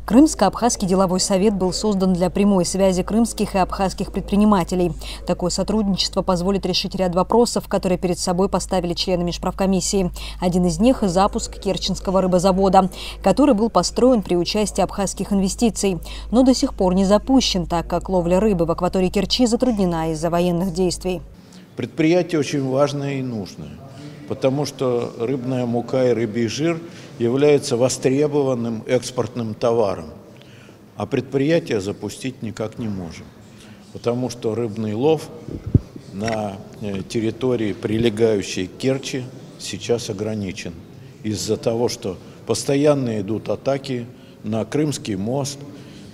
Крымско-Абхазский деловой совет был создан для прямой связи крымских и абхазских предпринимателей. Такое сотрудничество позволит решить ряд вопросов, которые перед собой поставили члены межправкомиссии. Один из них – запуск Керченского рыбозавода, который был построен при участии абхазских инвестиций, но до сих пор не запущен, так как ловля рыбы в акватории Керчи затруднена из-за военных действий. Предприятие очень важное и нужное, потому что рыбная мука и рыбий жир являются востребованным экспортным товаром, а предприятие запустить никак не можем, потому что рыбный лов на территории, прилегающей к Керчи, сейчас ограничен из-за того, что постоянно идут атаки на Крымский мост.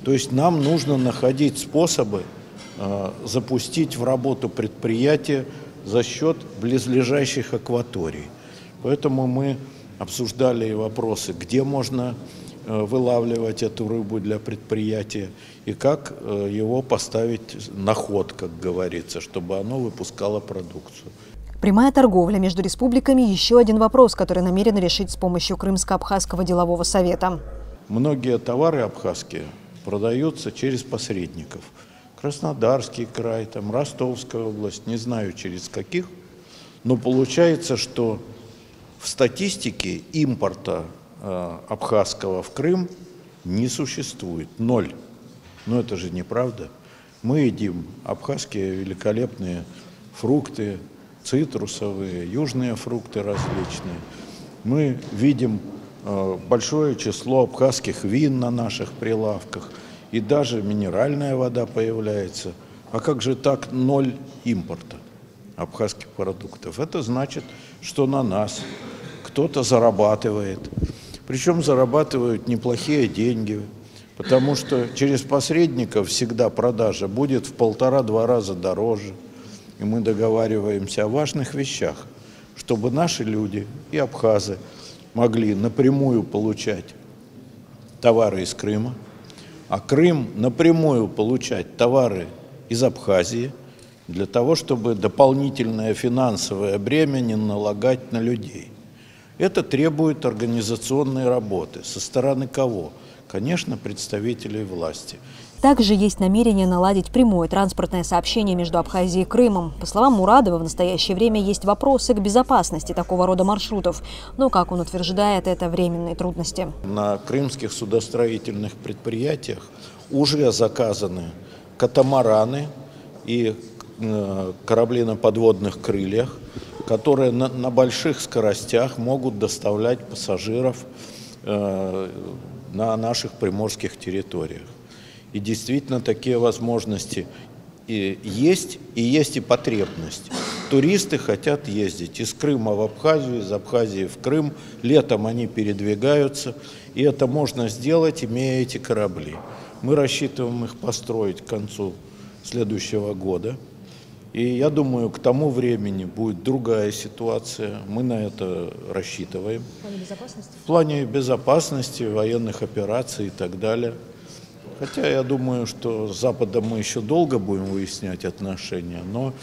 То есть нам нужно находить способы запустить в работу предприятия за счет близлежащих акваторий. Поэтому мы обсуждали и вопросы, где можно вылавливать эту рыбу для предприятия и как его поставить на ход, как говорится, чтобы оно выпускало продукцию. Прямая торговля между республиками – еще один вопрос, который намерены решить с помощью Крымско-Абхазского делового совета. Многие товары абхазские продаются через посредников. Краснодарский край, Ростовская область, не знаю через каких, но получается, что в статистике импорта абхазского в Крым не существует, 0. Но это же неправда. Мы едим абхазские великолепные фрукты, цитрусовые, южные фрукты различные. Мы видим большое число абхазских вин на наших прилавках. И даже минеральная вода появляется. А как же так 0 импорта абхазских продуктов? Это значит, что на нас кто-то зарабатывает. Причем зарабатывают неплохие деньги, потому что через посредников всегда продажа будет в 1,5–2 раза дороже. И мы договариваемся о важных вещах, чтобы наши люди и абхазы могли напрямую получать товары из Крыма, а Крым напрямую получать товары из Абхазии для того, чтобы дополнительное финансовое бремя не налагать на людей. Это требует организационной работы. Со стороны кого? Конечно, представителей власти. Также есть намерение наладить прямое транспортное сообщение между Абхазией и Крымом. По словам Мурадова, в настоящее время есть вопросы к безопасности такого рода маршрутов. Но, как он утверждает, это временные трудности. На крымских судостроительных предприятиях уже заказаны катамараны и корабли на подводных крыльях, которые на больших скоростях могут доставлять пассажиров на наших приморских территориях. И действительно такие возможности есть и потребность. Туристы хотят ездить из Крыма в Абхазию, из Абхазии в Крым. Летом они передвигаются, и это можно сделать, имея эти корабли. Мы рассчитываем их построить к концу следующего года. И я думаю, к тому времени будет другая ситуация. Мы на это рассчитываем. В плане безопасности? В плане безопасности, военных операций и так далее. Хотя я думаю, что с Западом мы еще долго будем выяснять отношения, но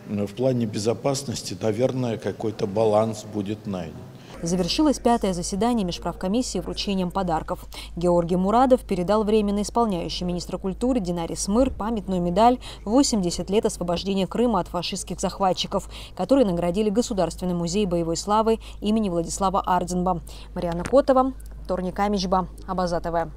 в плане безопасности, наверное, какой-то баланс будет найден. Завершилось 5-е заседание межправкомиссии вручением подарков. Георгий Мурадов передал временно исполняющей министра культуры Динаре Смыр памятную медаль «80 лет освобождения Крыма от фашистских захватчиков», которые наградили Государственный музей боевой славы имени Владислава Ардзинба. Марьяна Котова, Торник Амичба, Абаза ТВ.